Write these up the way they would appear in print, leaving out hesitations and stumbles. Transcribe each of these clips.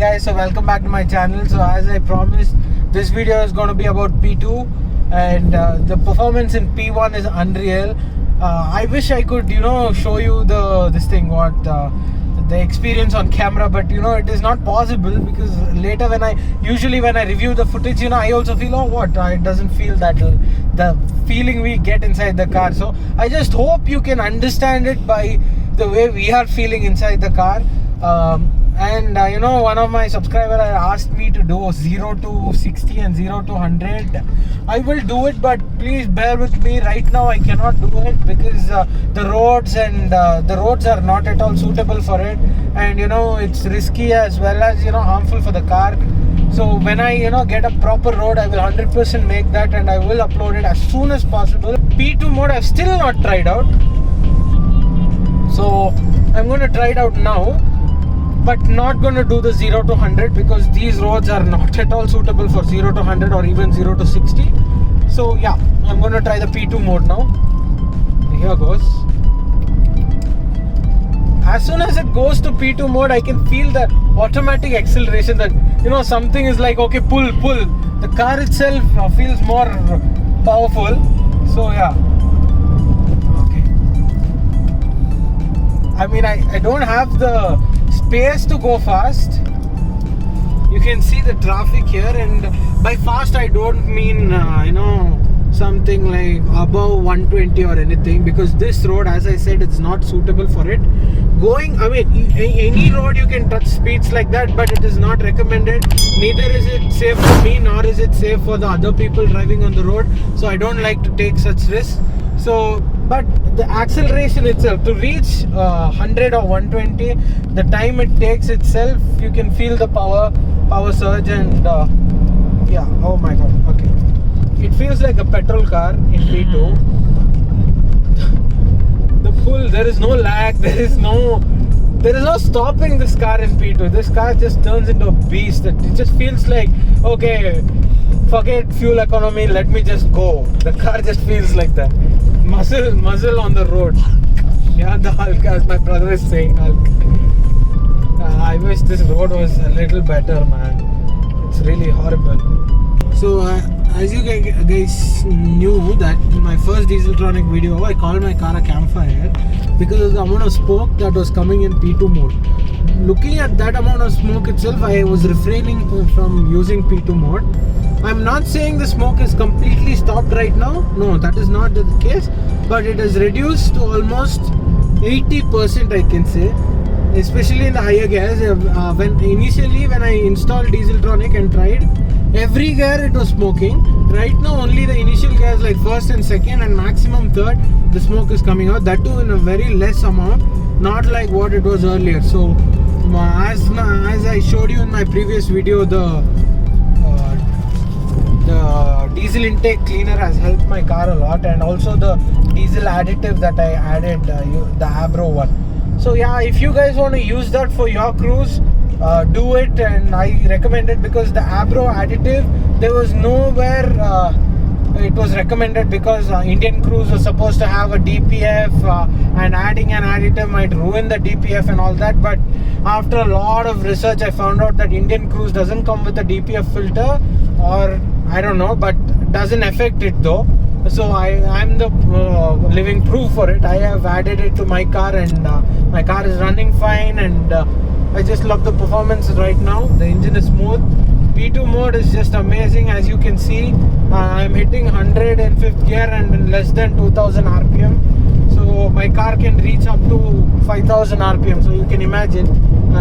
guys, so welcome back to my channel. So as I promised, this video is going to be about P2 and the performance in P1 is unreal. I wish I could, show you the experience on camera, but it is not possible because later when I review the footage, I also feel it doesn't feel that the feeling we get inside the car. So I just hope you can understand it by the way we are feeling inside the car. One of my subscribers asked me to do 0 to 60 and 0 to 100. I will do it, but please bear with me. Right now I cannot do it because the roads are not at all suitable for it, and it's risky as well as harmful for the car. So when I get a proper road, I will 100% make that and I will upload it as soon as possible. P2 mode I've still not tried out, so I'm going to try it out now, but not going to do the 0 to 100 because these roads are not at all suitable for 0 to 100 or even 0 to 60. So yeah, I'm going to try the P2 mode now. Here goes. As soon as it goes to P2 mode, I can feel the automatic acceleration that something is like, okay, pull. The car itself feels more powerful. So yeah. I mean, I don't have the space to go fast. You can see the traffic here, and by fast I don't mean something like above 120 or anything, because this road, as I said, it's not suitable for it. Any road you can touch speeds like that, but it is not recommended. Neither is it safe for me, nor is it safe for the other people driving on the road. So I don't like to take such risks. So, but the acceleration itself, to reach 100 or 120, the time it takes itself, you can feel the power surge, and yeah, oh my god, okay. It feels like a petrol car in P2. The pull, there is no lag, there is no stopping this car in P2. This car just turns into a beast. It just feels like, okay, forget fuel economy, let me just go. The car just feels like that. Muzzle on the road. Yeah, the Hulk, as my brother is saying, Hulk. I wish this road was a little better, man. It's really horrible. So as you guys knew that in my first Dieseltronic video, I called my car a campfire because of the amount of smoke that was coming in P2 mode. Looking at that amount of smoke itself, I was refraining from using P2 mode. I'm not saying the smoke is completely stopped right now. No, that is not the case. But it has reduced to almost 80%, I can say. Especially in the higher gears. When I installed Dieseltronic and tried, every gear it was smoking. Right now only the initial gears like first and second and maximum third, the smoke is coming out. That too in a very less amount, not like what it was earlier. So as I showed you in my previous video, the diesel intake cleaner has helped my car a lot, and also the diesel additive that I added, the Abro one. So yeah, if you guys want to use that for your cruise, do it, and I recommend it because the Abro additive, there was nowhere it was recommended because Indian cruise was supposed to have a DPF, and adding an additive might ruin the DPF and all that. But after a lot of research, I found out that Indian cruise doesn't come with a DPF filter, or I don't know, but doesn't affect it though. So I'm the living proof for it. I have added it to my car, and my car is running fine, and I just love the performance right now. The engine is smooth. P2 mode is just amazing. As you can see, I'm hitting 105th gear and in less than 2000 RPM. So my car can reach up to 5000 RPM. So you can imagine,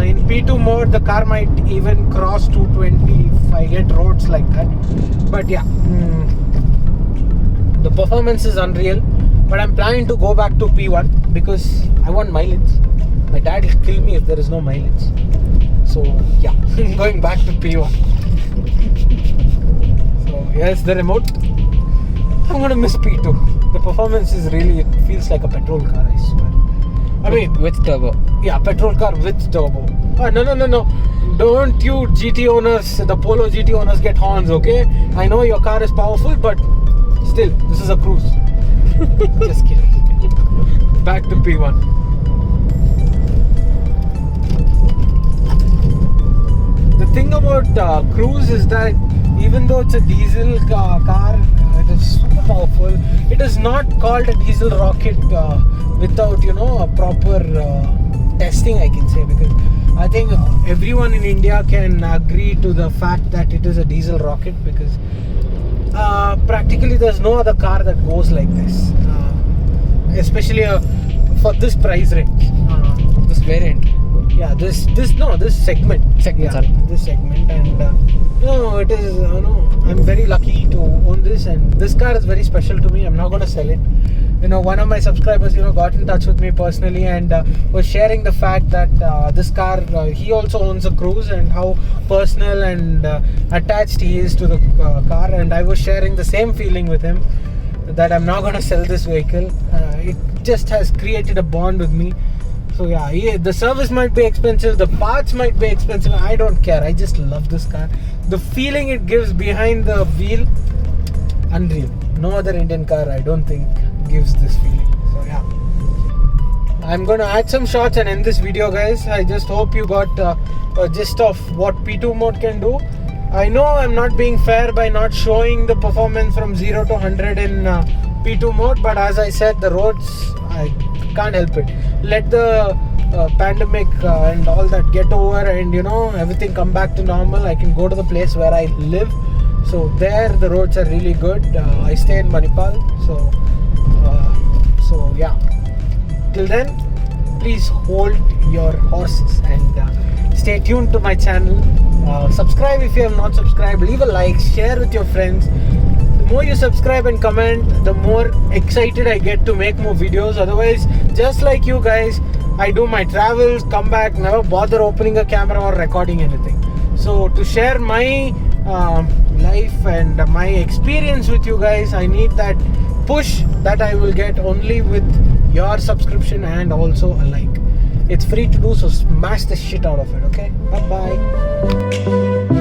in P2 mode, the car might even cross 220 if I get roads like that. But yeah, the performance is unreal. But I'm planning to go back to P1 because I want mileage. My dad will kill me if there is no mileage. So yeah, going back to P1. So here's the remote. I'm gonna miss P2. The performance is really, it feels like a petrol car, I swear. I mean, with turbo. Yeah, petrol car with turbo. No. Don't you GT owners, the Polo GT owners, get horns, okay? I know your car is powerful, but still, this is a cruise. Just kidding. Back to P1. thing about Cruise is that even though it's a diesel car, it is super powerful. It is not called a diesel rocket without a proper testing, I can say, because I think everyone in India can agree to the fact that it is a diesel rocket, because practically there's no other car that goes like this, especially for this price range, This variant. yeah, this segment, Sorry. this segment. And it is, I'm very lucky to own this, and this car is very special to me. I'm not going to sell it. One of my subscribers got in touch with me personally and was sharing the fact that this car, he also owns a Cruise, and how personal and attached he is to the car. And I was sharing the same feeling with him, that I'm not going to sell this vehicle. It just has created a bond with me. So yeah, the service might be expensive, the parts might be expensive, I don't care. I just love this car. The feeling it gives behind the wheel, unreal. No other Indian car, I don't think, gives this feeling. So yeah, I'm gonna add some shots and end this video, guys. I just hope you got a gist of what P2 mode can do. I know I'm not being fair by not showing the performance from 0 to 100 in P2 mode, but as I said, the roads, I can't help it. Let the pandemic and all that get over, and everything come back to normal. I can go to the place where I live, so there the roads are really good. I stay in Manipal, so yeah, till then, please hold your horses and stay tuned to my channel. Subscribe if you have not subscribed, leave a like, share with your friends. The more you subscribe and comment, the more excited I get to make more videos. Otherwise, just like you guys, I do my travels, come back, never bother opening a camera or recording anything. So to share my life and my experience with you guys, I need that push that I will get only with your subscription and also a like. It's free to do, so smash the shit out of it, okay? Bye bye.